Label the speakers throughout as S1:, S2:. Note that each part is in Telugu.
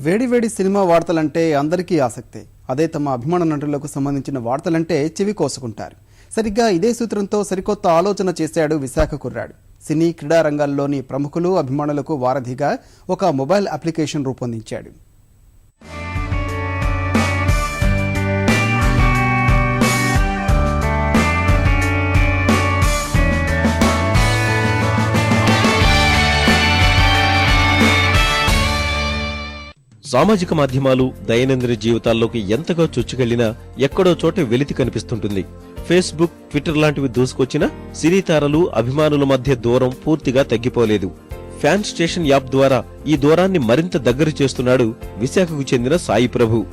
S1: వేడివేడి సినిమా వార్తలంటే అందరికీ ఆసక్తే. అదే తమ అభిమాన నటులకు సంబంధించిన వార్తలంటే చెవి కోసుకుంటారు. సరిగ్గా ఇదే సూత్రంతో సరికొత్త ఆలోచన చేశాడు విశాఖ కుర్రాడు. సినీ క్రీడా రంగాల్లోని ప్రముఖులు అభిమానులకు వారధిగా ఒక మొబైల్ అప్లికేషన్ రూపొందించాడు.
S2: సామాజిక మాధ్యమాలు దైనందిన జీవితాల్లోకి ఎంతగా చొచ్చుకెళ్లినా ఎక్కడో చోట వెలితి కనిపిస్తుంటుంది. ఫేస్బుక్, ట్విట్టర్ లాంటివి దూసుకొచ్చినా సినీ తారలు, అభిమానుల మధ్య దూరం పూర్తిగా తగ్గిపోలేదు. ఫ్యాన్ స్టేషన్ యాప్ ద్వారా ఈ దూరాన్ని మరింత దగ్గర చేస్తున్నాడు విశాఖకు చెందిన సాయి ప్రభు.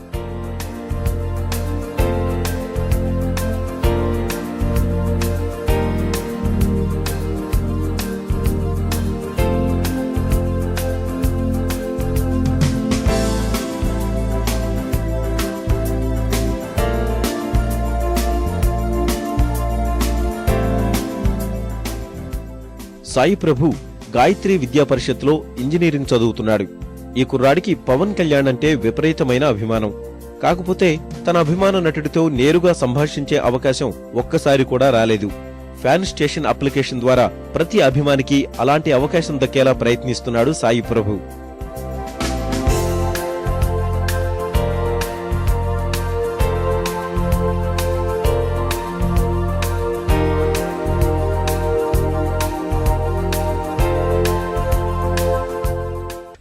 S2: సాయి ప్రభు గాయత్రి విద్యా పరిషత్లో ఇంజనీరింగ్ చదువుతున్నాడు. ఈ కుర్రాడికి పవన్ కళ్యాణ్ అంటే విపరీతమైన అభిమానం. కాకపోతే తన అభిమాన నటుడితో నేరుగా సంభాషించే అవకాశం ఒక్కసారి కూడా రాలేదు. ఫ్యాన్ స్టేషన్ అప్లికేషన్ ద్వారా ప్రతి అభిమానికి అలాంటి అవకాశం దక్కేలా ప్రయత్నిస్తున్నాడు సాయి ప్రభు.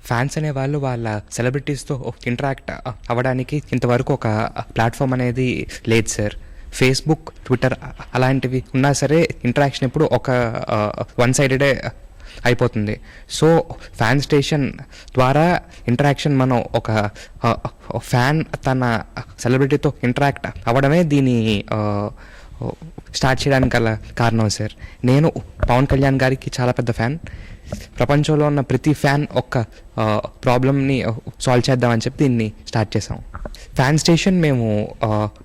S3: ఫ్యాన్స్ అనే వాళ్ళు వాళ్ళ సెలబ్రిటీస్తో ఇంటరాక్ట్ అవ్వడానికి ఇంతవరకు ఒక ప్లాట్ఫామ్ అనేది లేదు సార్. ఫేస్బుక్, ట్విట్టర్ అలాంటివి ఉన్నా సరే ఇంటరాక్షన్ ఇప్పుడు ఒక వన్ సైడెడే అయిపోతుంది. సో ఫ్యాన్ స్టేషన్ ద్వారా ఇంటరాక్షన్, మనం ఒక ఫ్యాన్ తన సెలబ్రిటీతో ఇంటరాక్ట్ అవ్వడమే దీని స్టార్ట్ చేయడానికి గల కారణం సార్. నేను పవన్ కళ్యాణ్ గారికి చాలా పెద్ద ఫ్యాన్. ప్రపంచంలో ఉన్న ప్రతి ఫ్యాన్ ఒక్క ప్రాబ్లమ్ని సాల్వ్ చేద్దామని చెప్పి దీన్ని స్టార్ట్ చేసాం. ఫ్యాన్ స్టేషన్ మేము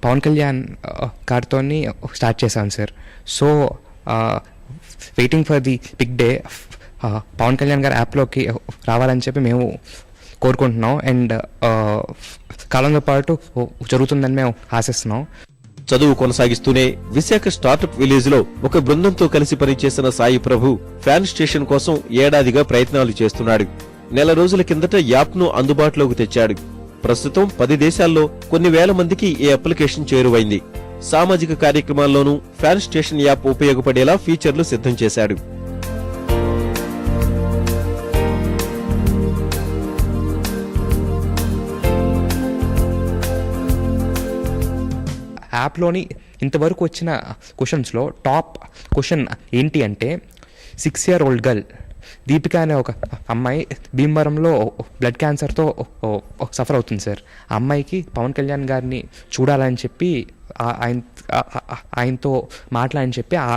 S3: పవన్ కళ్యాణ్ గారితో స్టార్ట్ చేసాం sir. So waiting for the big day Pawan Kalyan గారి యాప్లోకి రావాలని చెప్పి మేము కోరుకుంటున్నాం. అండ్ కాలంతో పాటు జరుగుతుందని మేము ఆశిస్తున్నాం.
S2: చదువు కొనసాగిస్తూనే విశాఖ స్టార్టప్ విలేజ్ లో ఒక బృందంతో కలిసి పనిచేసిన సాయి ప్రభు ఫ్యాన్ స్టేషన్ కోసం ఏడాదిగా ప్రయత్నాలు చేస్తున్నాడు. నెల రోజుల కిందట యాప్ ను అందుబాటులోకి తెచ్చాడు. ప్రస్తుతం 10 దేశాల్లో కొన్ని వేల మందికి ఈ అప్లికేషన్ చేరువైంది. సామాజిక కార్యక్రమాల్లోనూ ఫ్యాన్ స్టేషన్ యాప్ ఉపయోగపడేలా ఫీచర్లు సిద్ధం చేశాడు.
S3: యాప్లోని ఇంతవరకు వచ్చిన క్వశ్చన్స్లో టాప్ క్వశ్చన్ ఏంటి అంటే, 6 year old గర్ల్ దీపిక అనే ఒక అమ్మాయి భీమవరంలో బ్లడ్ క్యాన్సర్తో సఫర్ అవుతుంది సార్. ఆ అమ్మాయికి పవన్ కళ్యాణ్ గారిని చూడాలని చెప్పి ఆయనతో మాట్లాడని చెప్పి ఆ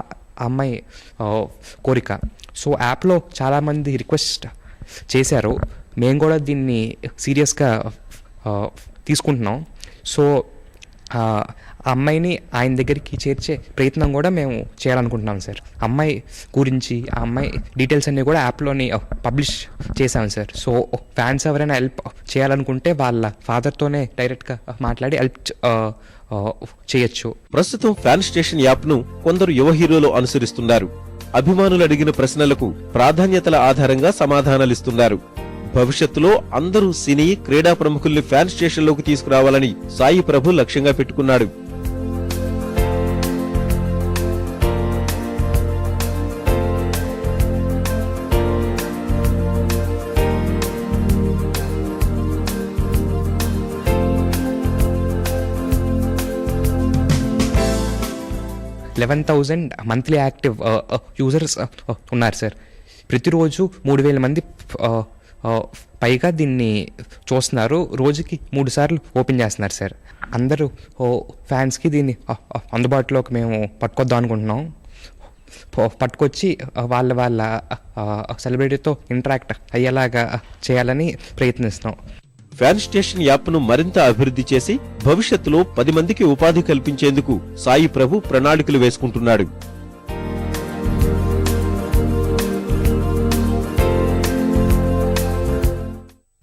S3: అమ్మాయి కోరిక. సో యాప్లో చాలామంది రిక్వెస్ట్ చేశారు. మేము కూడా దీన్ని సీరియస్గా తీసుకుంటున్నాం. సో ఆ అమ్మాయిని ఆయన దగ్గరికి చేర్చే ప్రయత్నం కూడా మేము చేయాలనుకుంటున్నాం సార్. అమ్మాయి గురించి, ఆ అమ్మాయి డీటెయిల్స్ అన్నీ కూడా యాప్లోని పబ్లిష్ చేశాం సార్. సో ఫ్యాన్స్ ఎవరైనా హెల్ప్ చేయాలనుకుంటే వాళ్ళ ఫాదర్తోనే డైరెక్ట్గా మాట్లాడి హెల్ప్ చేయొచ్చు.
S2: ప్రస్తుతం ఫ్యాన్ స్టేషన్ యాప్ ను కొందరు యువ హీరోలు అనుసరిస్తున్నారు. అభిమానులు అడిగిన ప్రశ్నలకు ప్రాధాన్యతల ఆధారంగా సమాధానాలిస్తున్నారు. భవిష్యత్తులో అందరూ సినీ, క్రీడా ప్రముఖుల్ని ఫ్యాన్ స్టేషన్లోకి తీసుకురావాలని సాయి ప్రభు లక్ష్యంగా పెట్టుకున్నాడు.
S3: $11,000 మంత్లీ యాక్టివ్ యూజర్స్ ఉన్నారు సార్. ప్రతిరోజు 3,000 మంది పైగా దీన్ని చూస్తున్నారు. రోజుకి 3 సార్లు ఓపెన్ చేస్తున్నారు సార్. అందరూ ఫ్యాన్స్కి దీన్ని అందుబాటులోకి మేము పట్టుకొద్దాం అనుకుంటున్నాం. పట్టుకొచ్చి వాళ్ళ సెలబ్రిటీతో ఇంటరాక్ట్ అయ్యేలాగా చేయాలని ప్రయత్నిస్తున్నాం.
S2: ఫ్యాన్ స్టేషన్ యాప్ ను మరింత అభివృద్ధి చేసి భవిష్యత్తులో 10 మందికి ఉపాధి కల్పించేందుకు సాయి ప్రభు ప్రణాళికలు వేసుకుంటున్నాడు.